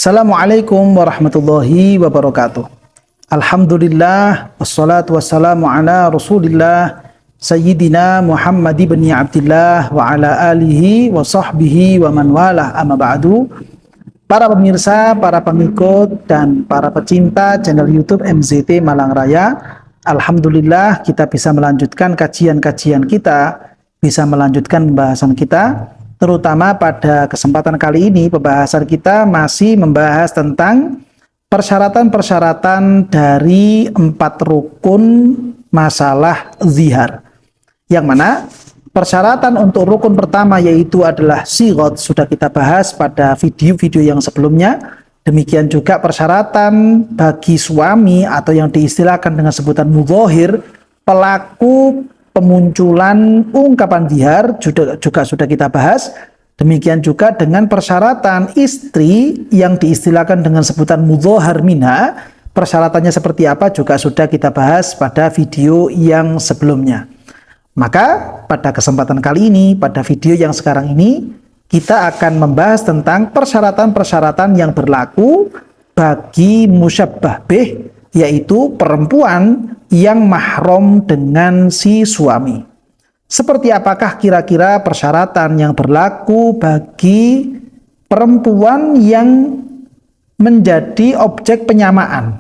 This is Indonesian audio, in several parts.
Assalamualaikum warahmatullahi wabarakatuh. Alhamdulillah wassalatu wassalamu ala Rasulillah Sayyidina Muhammad ibn Abdillah wa ala alihi wa sahbihi wa man walah, amma ba'du. Para pemirsa, para pengikut dan para pecinta channel YouTube MZT Malang Raya, alhamdulillah kita bisa melanjutkan kajian-kajian kita, bisa melanjutkan pembahasan kita. Terutama pada kesempatan kali ini pembahasan kita masih membahas tentang persyaratan-persyaratan dari 4 rukun masalah zihar. Yang mana persyaratan untuk rukun pertama yaitu adalah sighot, sudah kita bahas pada video-video yang sebelumnya. Demikian juga persyaratan bagi suami atau yang diistilahkan dengan sebutan mudhahir, pelaku pemunculan ungkapan zihar juga sudah kita bahas. Demikian juga dengan persyaratan istri yang diistilahkan dengan sebutan mudhahar minha, persyaratannya seperti apa juga sudah kita bahas pada video yang sebelumnya. Maka pada kesempatan kali ini, pada video yang sekarang ini, kita akan membahas tentang persyaratan-persyaratan yang berlaku bagi musyabbah bih, yaitu perempuan yang mahram dengan si suami. Seperti apakah kira-kira persyaratan yang berlaku bagi perempuan yang menjadi objek penyamaan?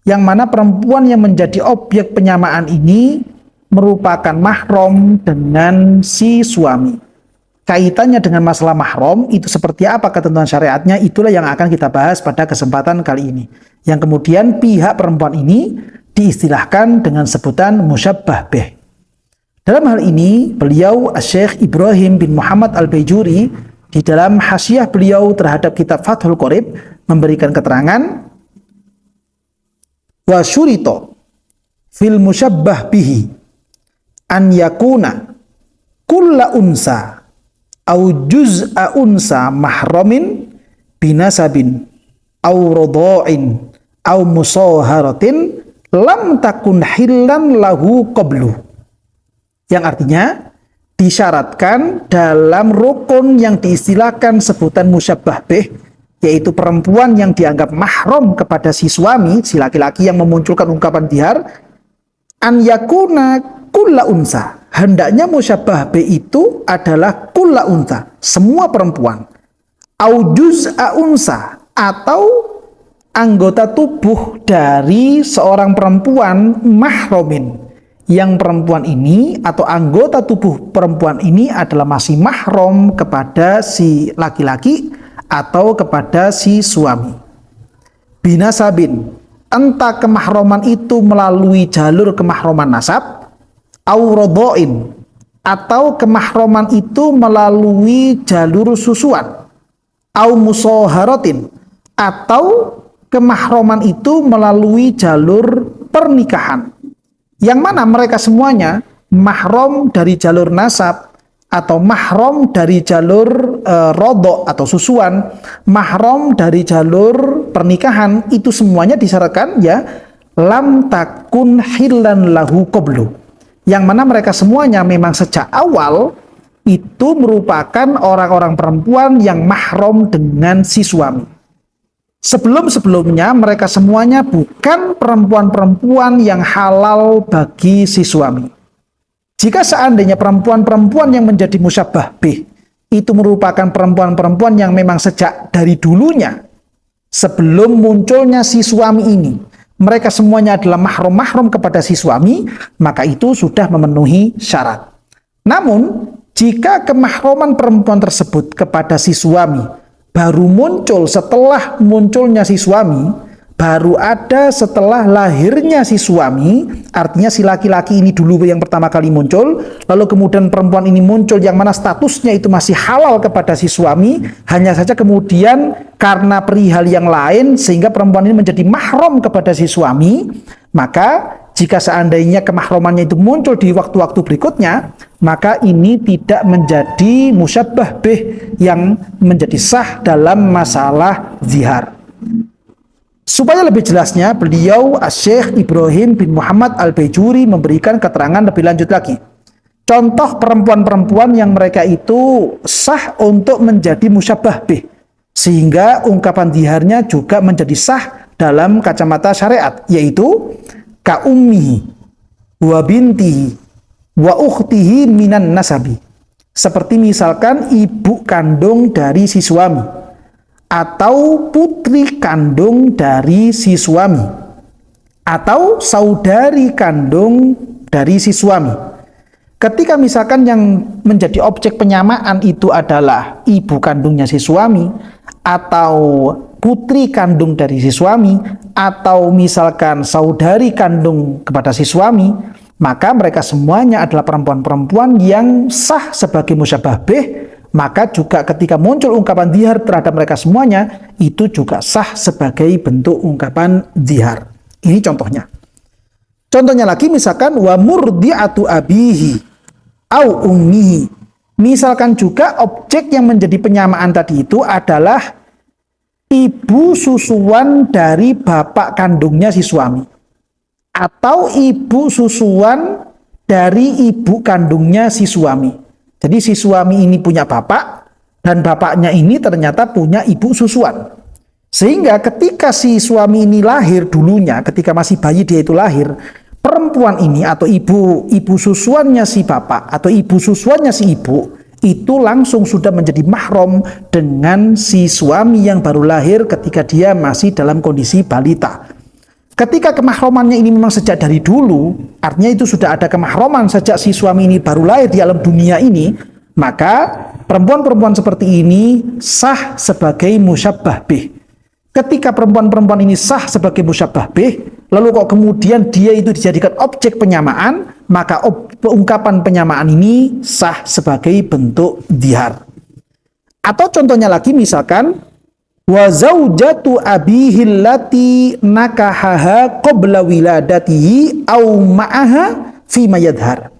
Yang mana perempuan yang menjadi objek penyamaan ini merupakan mahram dengan si suami. Kaitannya dengan masalah mahram itu seperti apa ketentuan syariatnya, itulah yang akan kita bahas pada kesempatan kali ini. Yang kemudian pihak perempuan ini diistilahkan dengan sebutan musyabbah bih. Dalam hal ini beliau Syekh Ibrahim bin Muhammad Al-Baijuri di dalam hasyiah beliau terhadap kitab Fathul Qorib memberikan keterangan wa syurito fil musyabbah bihi an yakuna kulla unsa au juz'a unsa mahramin binasabin au radha'in au musaharatin lam takun hillan lahu qablu. Yang artinya disyaratkan dalam rukun yang diistilahkan sebutan musyabbah bih, yaitu perempuan yang dianggap mahram kepada si suami, si laki-laki yang memunculkan ungkapan zihar, an yakuna kulla unsa, hendaknya musyabbah bih itu adalah kulla unsa, semua perempuan, au juz'a unsa, atau anggota tubuh dari seorang perempuan mahramin, yang perempuan ini atau anggota tubuh perempuan ini adalah masih mahram kepada si laki-laki atau kepada si suami. Binasabin, entah kemahraman itu melalui jalur kemahraman nasab, au radha'in, atau kemahraman itu melalui jalur susuan, au musaharatin, atau kemahraman itu melalui jalur pernikahan. Yang mana mereka semuanya mahram dari jalur nasab atau mahram dari jalur rodok atau susuan, mahram dari jalur pernikahan, itu semuanya disyaratkan ya lam takun hillan lahu qablu. Yang mana mereka semuanya memang sejak awal itu merupakan orang-orang perempuan yang mahram dengan si suami. Sebelum-sebelumnya mereka semuanya bukan perempuan-perempuan yang halal bagi si suami. Jika seandainya perempuan-perempuan yang menjadi musyabbah bih itu merupakan perempuan-perempuan yang memang sejak dari dulunya, sebelum munculnya si suami ini, mereka semuanya adalah mahram-mahram kepada si suami, maka itu sudah memenuhi syarat. Namun, jika kemahraman perempuan tersebut kepada si suami baru muncul setelah munculnya si suami, baru ada setelah lahirnya si suami, artinya si laki-laki ini dulu yang pertama kali muncul, lalu kemudian perempuan ini muncul yang mana statusnya itu masih halal kepada si suami, hanya saja kemudian karena perihal yang lain sehingga perempuan ini menjadi mahram kepada si suami, maka jika seandainya kemahramannya itu muncul di waktu-waktu berikutnya, maka ini tidak menjadi musyabbah bih yang menjadi sah dalam masalah zihar. Supaya lebih jelasnya, beliau Syekh Ibrahim bin Muhammad Al-Baijuri memberikan keterangan lebih lanjut lagi. Contoh perempuan-perempuan yang mereka itu sah untuk menjadi musyabbah bih. Sehingga ungkapan dhiharnya juga menjadi sah dalam kacamata syariat, yaitu ka ummihi wa bintihi wa ukhtihi minan nasabi. Seperti misalkan ibu kandung dari si suami atau putri kandung dari si suami atau saudari kandung dari si suami. Ketika misalkan yang menjadi objek penyamaan itu adalah ibu kandungnya si suami atau putri kandung dari si suami atau misalkan saudari kandung kepada si suami, maka mereka semuanya adalah perempuan-perempuan yang sah sebagai musyabbah bih. Maka juga ketika muncul ungkapan dhihar terhadap mereka semuanya, itu juga sah sebagai bentuk ungkapan dhihar. Ini contohnya. Contohnya lagi misalkan wa murdi'atu abihi au ummihi. Misalkan juga objek yang menjadi penyamaan tadi itu adalah ibu susuan dari bapak kandungnya si suami atau ibu susuan dari ibu kandungnya si suami. Jadi si suami ini punya bapak dan bapaknya ini ternyata punya ibu susuan. Sehingga ketika si suami ini lahir dulunya, ketika masih bayi dia itu lahir, perempuan ini atau ibu susuannya si bapak atau ibu susuannya si ibu itu langsung sudah menjadi mahram dengan si suami yang baru lahir ketika dia masih dalam kondisi balita. Ketika kemahromannya ini memang sejak dari dulu, artinya itu sudah ada kemahroman sejak si suami ini baru lahir di alam dunia ini, maka perempuan-perempuan seperti ini sah sebagai musyabbah bih. Ketika perempuan-perempuan ini sah sebagai musyabbah bih, lalu kok kemudian dia itu dijadikan objek penyamaan, maka ungkapan penyamaan ini sah sebagai bentuk dhihar. Atau contohnya lagi misalkan wa zaujatu abihi allati nakahaha qabla wiladatihi au ma'aha fi mayadhar.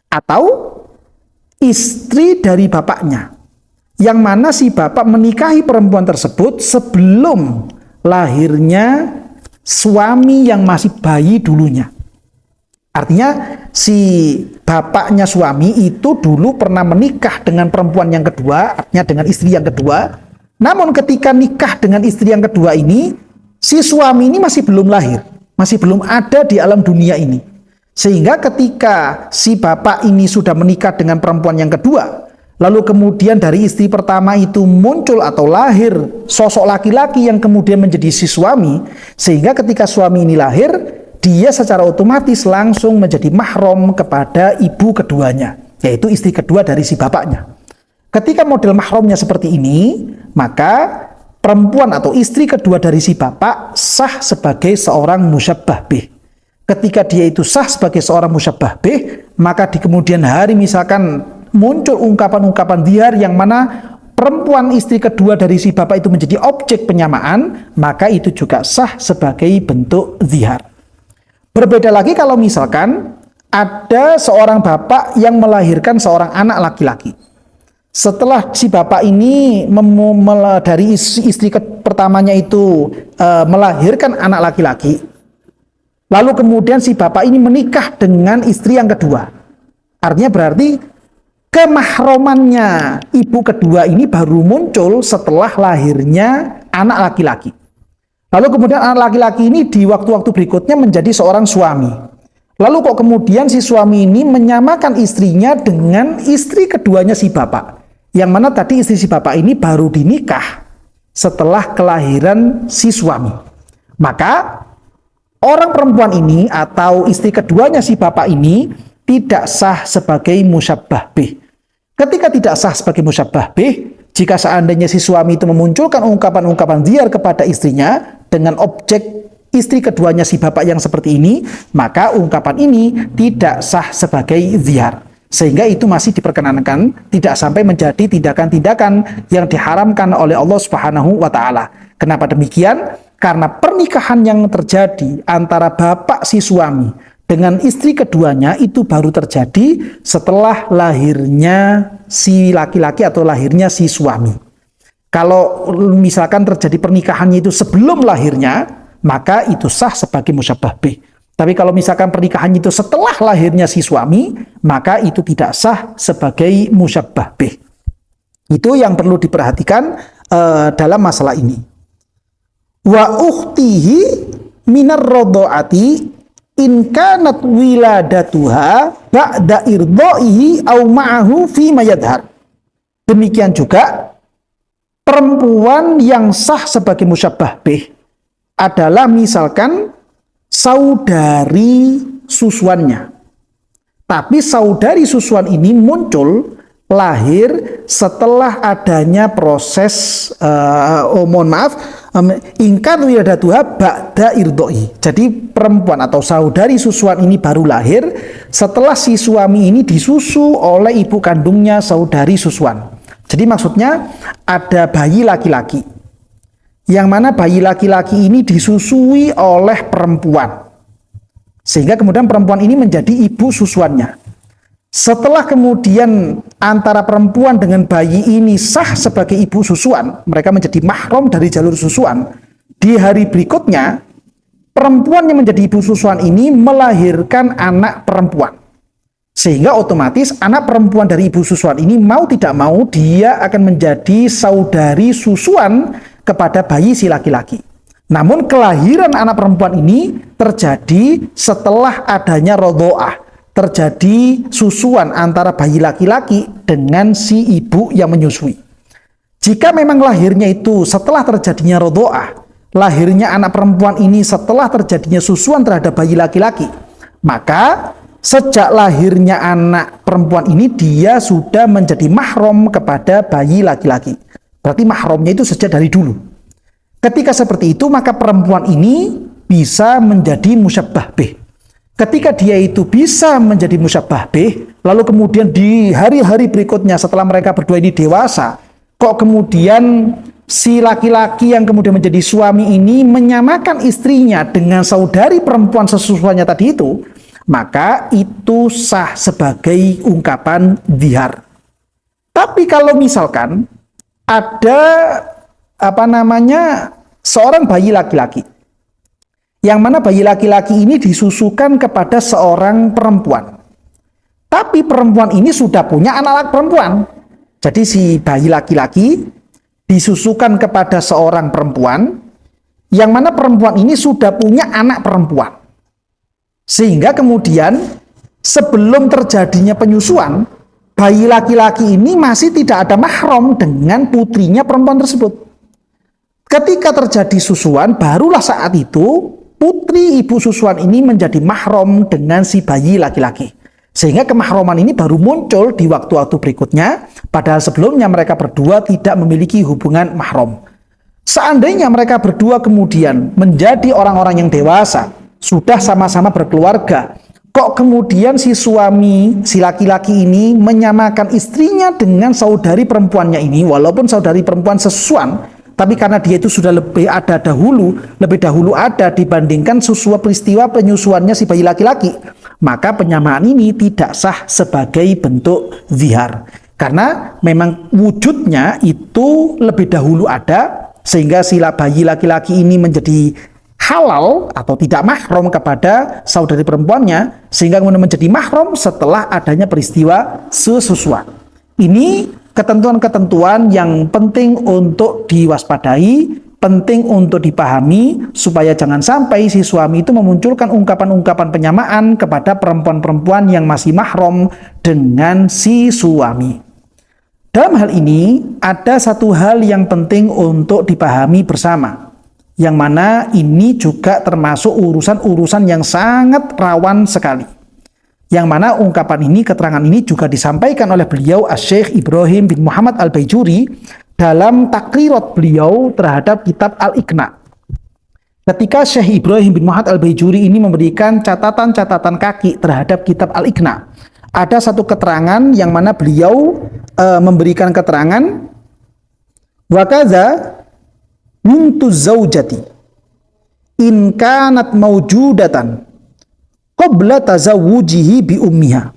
Atau istri dari bapaknya, yang mana si bapak menikahi perempuan tersebut sebelum lahirnya suami yang masih bayi dulunya. Artinya si bapaknya suami itu dulu pernah menikah dengan perempuan yang kedua, artinya dengan istri yang kedua. Namun ketika nikah dengan istri yang kedua ini, si suami ini masih belum lahir, masih belum ada di alam dunia ini. Sehingga ketika si bapak ini sudah menikah dengan perempuan yang kedua, lalu kemudian dari istri pertama itu muncul atau lahir sosok laki-laki yang kemudian menjadi si suami, sehingga ketika suami ini lahir, dia secara otomatis langsung menjadi mahram kepada ibu keduanya, yaitu istri kedua dari si bapaknya. Ketika model mahramnya seperti ini, maka perempuan atau istri kedua dari si bapak sah sebagai seorang musyabbah bih. Ketika dia itu sah sebagai seorang musyabbah bih, maka di kemudian hari misalkan muncul ungkapan-ungkapan dhihar yang mana perempuan istri kedua dari si bapak itu menjadi objek penyamaan, maka itu juga sah sebagai bentuk dhihar. Berbeda lagi kalau misalkan ada seorang bapak yang melahirkan seorang anak laki-laki. Setelah si bapak ini dari istri pertamanya itu melahirkan anak laki-laki, lalu kemudian si bapak ini menikah dengan istri yang kedua. Artinya berarti kemahromannya ibu kedua ini baru muncul setelah lahirnya anak laki-laki. Lalu kemudian anak laki-laki ini di waktu-waktu berikutnya menjadi seorang suami. Lalu kok kemudian si suami ini menyamakan istrinya dengan istri keduanya si bapak. Yang mana tadi istri si bapak ini baru dinikah setelah kelahiran si suami. Maka orang perempuan ini atau istri keduanya si bapak ini tidak sah sebagai musyabbah bih. Ketika tidak sah sebagai musyabbah bih, jika seandainya si suami itu memunculkan ungkapan-ungkapan dhihar kepada istrinya dengan objek istri keduanya si bapak yang seperti ini, maka ungkapan ini tidak sah sebagai dhihar. Sehingga itu masih diperkenankan, tidak sampai menjadi tindakan-tindakan yang diharamkan oleh Allah Subhanahu wa Ta'ala. Kenapa demikian? Karena pernikahan yang terjadi antara bapak si suami dengan istri keduanya itu baru terjadi setelah lahirnya si laki-laki atau lahirnya si suami. Kalau misalkan terjadi pernikahannya itu sebelum lahirnya, maka itu sah sebagai musyabbah bih. Tapi kalau misalkan pernikahannya itu setelah lahirnya si suami, maka itu tidak sah sebagai musyabbah bih. Itu yang perlu diperhatikan dalam masalah ini. Wa ukhtihi minar radhaati in kanat wiladatuha ba'da irdaihi au ma'ahu fi ma yadhar. Demikian juga perempuan yang sah sebagai musyabbah bih adalah misalkan saudari susuannya. Tapi saudari susuan ini muncul lahir setelah adanya proses ingkar wiladatuha ba'da irdoi. Jadi perempuan atau saudari susuan ini baru lahir setelah si suami ini disusu oleh ibu kandungnya saudari susuan. Jadi maksudnya ada bayi laki-laki, yang mana bayi laki-laki ini disusui oleh perempuan, sehingga kemudian perempuan ini menjadi ibu susuannya. Setelah kemudian antara perempuan dengan bayi ini sah sebagai ibu susuan, mereka menjadi mahram dari jalur susuan. Di hari berikutnya, perempuan yang menjadi ibu susuan ini melahirkan anak perempuan. Sehingga otomatis anak perempuan dari ibu susuan ini mau tidak mau dia akan menjadi saudari susuan kepada bayi si laki-laki. Namun kelahiran anak perempuan ini terjadi setelah adanya rodho'ah, terjadi susuan antara bayi laki-laki dengan si ibu yang menyusui. Jika memang lahirnya itu setelah terjadinya rodho'ah, lahirnya anak perempuan ini setelah terjadinya susuan terhadap bayi laki-laki, maka sejak lahirnya anak perempuan ini dia sudah menjadi mahram kepada bayi laki-laki. Berarti mahramnya itu sejak dari dulu. Ketika seperti itu, maka perempuan ini bisa menjadi musyabbah bih. Ketika dia itu bisa menjadi musyabbah bih, lalu kemudian di hari-hari berikutnya setelah mereka berdua ini dewasa, kok kemudian si laki-laki yang kemudian menjadi suami ini menyamakan istrinya dengan saudari perempuan sesusuannya tadi itu, maka itu sah sebagai ungkapan dzihar. Tapi kalau misalkan ada seorang bayi laki-laki, yang mana bayi laki-laki ini disusukan kepada seorang perempuan, tapi perempuan ini sudah punya anak perempuan. Jadi si bayi laki-laki disusukan kepada seorang perempuan, yang mana perempuan ini sudah punya anak perempuan. Sehingga kemudian sebelum terjadinya penyusuan, bayi laki-laki ini masih tidak ada mahram dengan putrinya perempuan tersebut. Ketika terjadi susuan, barulah saat itu putri ibu susuan ini menjadi mahram dengan si bayi laki-laki. Sehingga kemahraman ini baru muncul di waktu-waktu berikutnya, padahal sebelumnya mereka berdua tidak memiliki hubungan mahram. Seandainya mereka berdua kemudian menjadi orang-orang yang dewasa, sudah sama-sama berkeluarga, kok kemudian si suami, si laki-laki ini menyamakan istrinya dengan saudari perempuannya ini, walaupun saudari perempuan sesusuan, tapi karena dia itu sudah lebih dahulu ada dibandingkan peristiwa penyusuannya si bayi laki-laki, maka penyamaan ini tidak sah sebagai bentuk dzihar. Karena memang wujudnya itu lebih dahulu ada, sehingga si bayi laki-laki ini menjadi halal atau tidak mahram kepada saudari perempuannya, sehingga kemudian menjadi mahram setelah adanya peristiwa sesusuan. Ini ketentuan-ketentuan yang penting untuk diwaspadai, penting untuk dipahami, supaya jangan sampai si suami itu memunculkan ungkapan-ungkapan penyamaan kepada perempuan-perempuan yang masih mahram dengan si suami. Dalam hal ini ada satu hal yang penting untuk dipahami bersama, yang mana ini juga termasuk urusan-urusan yang sangat rawan sekali. Yang mana ungkapan ini, keterangan ini juga disampaikan oleh beliau Asy-Syaikh Ibrahim bin Muhammad Al-Baijuri dalam takrirat beliau terhadap kitab Al-Iqna. Ketika Syekh Ibrahim bin Muhammad Al-Baijuri ini memberikan catatan-catatan kaki terhadap kitab Al-Iqna, ada satu keterangan yang mana beliau memberikan keterangan wakaza bintu zaujati in kanat maujudatan qabla tazawujihi bi ummiha.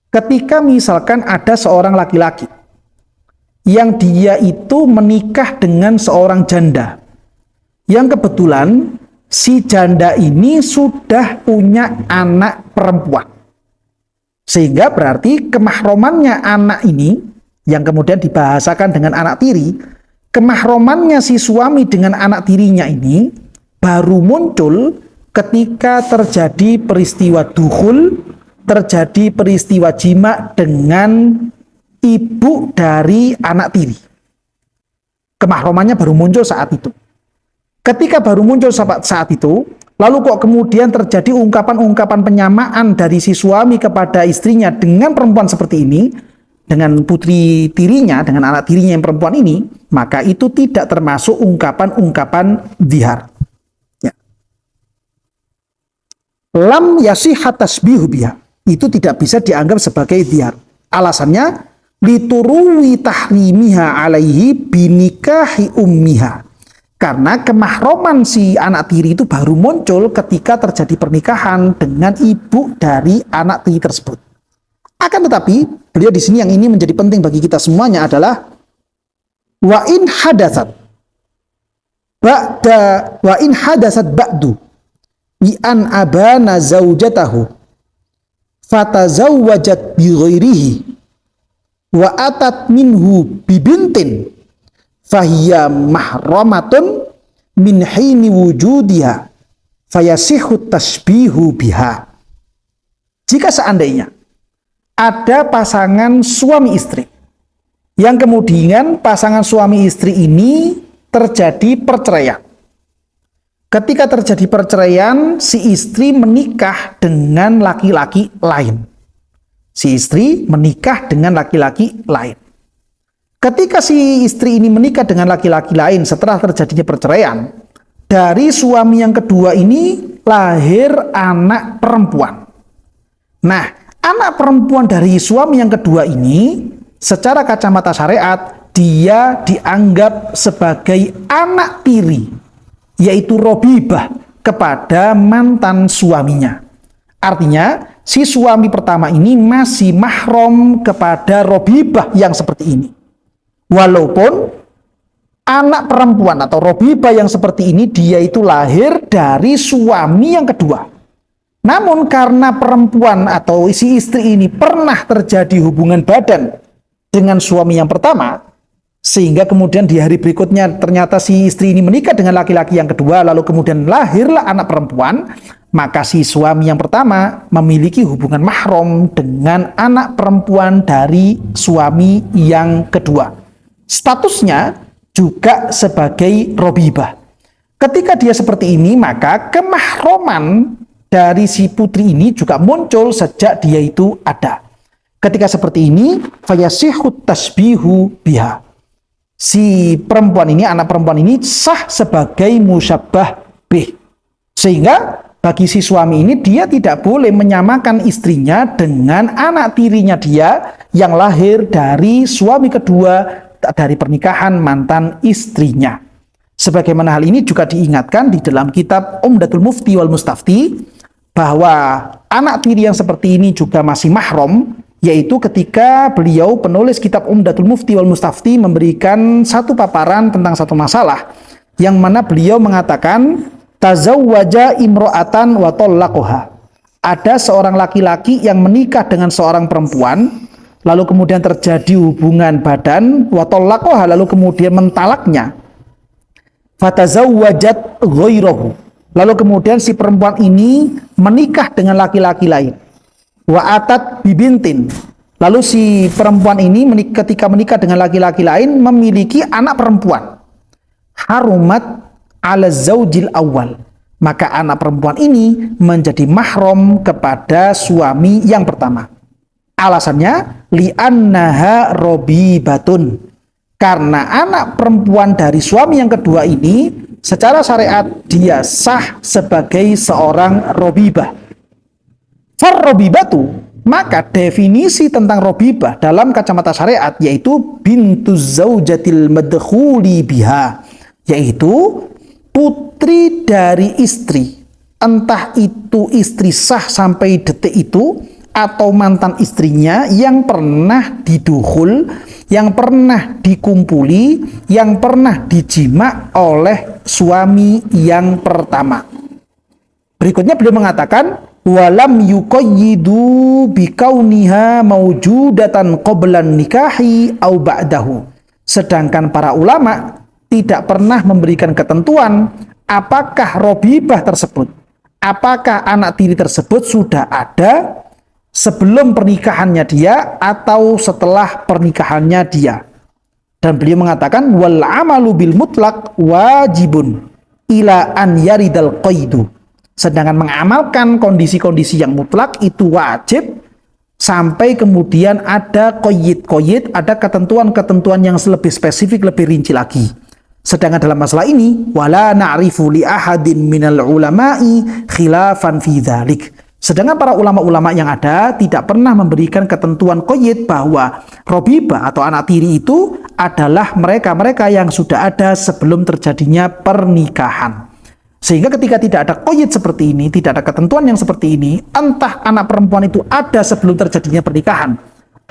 Ketika misalkan ada seorang laki-laki yang dia itu menikah dengan seorang janda, yang kebetulan si janda ini sudah punya anak perempuan, sehingga berarti kemahromannya anak ini yang kemudian dibahasakan dengan anak tiri, kemahromannya si suami dengan anak tirinya ini baru muncul ketika terjadi peristiwa dukhul, terjadi peristiwa jima dengan ibu dari anak tiri. Kemahromannya baru muncul saat itu. Ketika baru muncul saat itu, lalu kok kemudian terjadi ungkapan-ungkapan penyamaan dari si suami kepada istrinya dengan perempuan seperti ini, dengan putri tirinya, dengan anak tirinya yang perempuan ini, maka itu tidak termasuk ungkapan-ungkapan dzihar. Ya. Lam yasihhat tasbihu biha. Itu tidak bisa dianggap sebagai dzihar. Alasannya, lituruwi tahrimiha alaihi binikahi ummiha. Karena kemahroman si anak tiri itu baru muncul ketika terjadi pernikahan dengan ibu dari anak tiri tersebut. Akan tetapi, beliau di sini yang ini menjadi penting bagi kita semuanya adalah wa in hadatsat ba'du bi an abana zaujatahu fatazawwajat bi ghairihi wa atat minhu bi bintin fahiya mahramatun min hini wujudiha fayasihhu tasbihu biha. Jika seandainya ada pasangan suami istri yang kemudian pasangan suami istri ini terjadi perceraian. Ketika terjadi perceraian, si istri menikah dengan laki-laki lain. Si istri menikah dengan laki-laki lain. Ketika si istri ini menikah dengan laki-laki lain setelah terjadinya perceraian, dari suami yang kedua ini lahir anak perempuan. Nah, anak perempuan dari suami yang kedua ini, secara kacamata syariat, dia dianggap sebagai anak tiri, yaitu Robibah, kepada mantan suaminya. Artinya, si suami pertama ini masih mahram kepada Robibah yang seperti ini. Walaupun anak perempuan atau Robibah yang seperti ini, dia itu lahir dari suami yang kedua. Namun karena perempuan atau si istri ini pernah terjadi hubungan badan dengan suami yang pertama, sehingga kemudian di hari berikutnya ternyata si istri ini menikah dengan laki-laki yang kedua, lalu kemudian lahirlah anak perempuan, maka si suami yang pertama memiliki hubungan mahram dengan anak perempuan dari suami yang kedua. Statusnya juga sebagai Robibah. Ketika dia seperti ini, maka kemahroman dari si putri ini juga muncul sejak dia itu ada. Ketika seperti ini, fayasihut tasbihu biha. Si perempuan ini, anak perempuan ini sah sebagai musyabbah bih. Sehingga bagi si suami ini, dia tidak boleh menyamakan istrinya dengan anak tirinya dia yang lahir dari suami kedua dari pernikahan mantan istrinya. Sebagaimana hal ini juga diingatkan di dalam kitab Umdatul Mufti wal Mustafti, bahwa anak tiri yang seperti ini juga masih mahram, yaitu ketika beliau penulis kitab Umdatul Mufti wal Mustafti memberikan satu paparan tentang satu masalah, yang mana beliau mengatakan tazawwaja imro'atan wa tallaqaha. Ada seorang laki-laki yang menikah dengan seorang perempuan, lalu kemudian terjadi hubungan badan, wa tallaqaha, lalu kemudian mentalaknya. Fatazawwajat ghairahu. Lalu kemudian si perempuan ini menikah dengan laki-laki lain. Wa atat bibintin. Lalu si perempuan ini ketika menikah dengan laki-laki lain memiliki anak perempuan. Harumat ala zaujil awal. Maka anak perempuan ini menjadi mahram kepada suami yang pertama. Alasannya li'annaha robibatun. Karena anak perempuan dari suami yang kedua ini secara syariat dia sah sebagai seorang robibah. Farrobibatu, maka definisi tentang robibah dalam kacamata syariat yaitu bintu zaujatil madkhuli biha, yaitu putri dari istri, entah itu istri sah sampai detik itu atau mantan istrinya yang pernah didukhul, yang pernah dikumpuli, yang pernah dijima oleh suami yang pertama. Berikutnya beliau mengatakan walam yuqayyidu bikauniha maujudatan qablan nikahi au ba'dahu. Sedangkan para ulama tidak pernah memberikan ketentuan apakah robibah tersebut, apakah anak tiri tersebut sudah ada sebelum pernikahannya dia atau setelah pernikahannya dia. Dan beliau mengatakan wal amalu bil mutlaq wajibun ila an yaridal qaidu. Sedangkan mengamalkan kondisi-kondisi yang mutlak itu wajib sampai kemudian ada qaid-qaid, ada ketentuan-ketentuan yang lebih spesifik, lebih rinci lagi. Sedangkan dalam masalah ini wala na'rifu li ahadin minal ulama'i khilafan fi dzalik. Sedangkan para ulama-ulama yang ada tidak pernah memberikan ketentuan qaid bahwa robibah atau anak tiri itu adalah mereka-mereka yang sudah ada sebelum terjadinya pernikahan. Sehingga ketika tidak ada qaid seperti ini, tidak ada ketentuan yang seperti ini, entah anak perempuan itu ada sebelum terjadinya pernikahan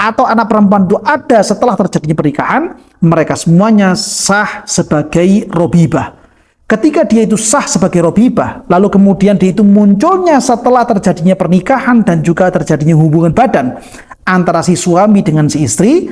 atau anak perempuan itu ada setelah terjadinya pernikahan, mereka semuanya sah sebagai robibah. Ketika dia itu sah sebagai robibah, lalu kemudian dia itu munculnya setelah terjadinya pernikahan dan juga terjadinya hubungan badan antara si suami dengan si istri,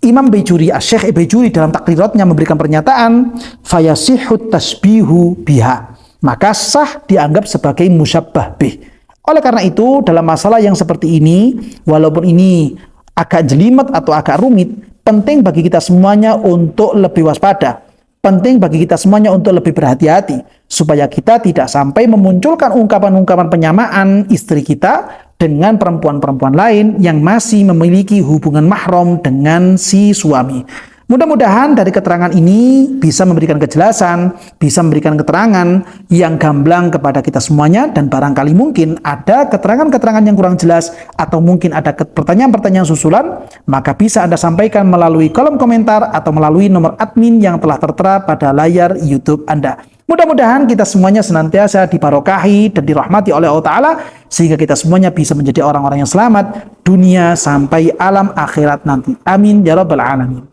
Imam Bejuri, Syekh Bejuri dalam takriratnya memberikan pernyataan fayasihut tasbihu biha, maka sah dianggap sebagai musyabbah bih. Oleh karena itu dalam masalah yang seperti ini, walaupun ini agak jelimet atau agak rumit, penting bagi kita semuanya untuk lebih waspada, penting bagi kita semuanya untuk lebih berhati-hati supaya kita tidak sampai memunculkan ungkapan-ungkapan penyamaan istri kita dengan perempuan-perempuan lain yang masih memiliki hubungan mahram dengan si suami. Mudah-mudahan dari keterangan ini bisa memberikan kejelasan, bisa memberikan keterangan yang gamblang kepada kita semuanya, dan barangkali mungkin ada keterangan-keterangan yang kurang jelas atau mungkin ada pertanyaan-pertanyaan susulan, maka bisa Anda sampaikan melalui kolom komentar atau melalui nomor admin yang telah tertera pada layar YouTube Anda. Mudah-mudahan kita semuanya senantiasa dibarokahi dan dirahmati oleh Allah Ta'ala, sehingga kita semuanya bisa menjadi orang-orang yang selamat dunia sampai alam akhirat nanti. Amin ya rabbal alamin.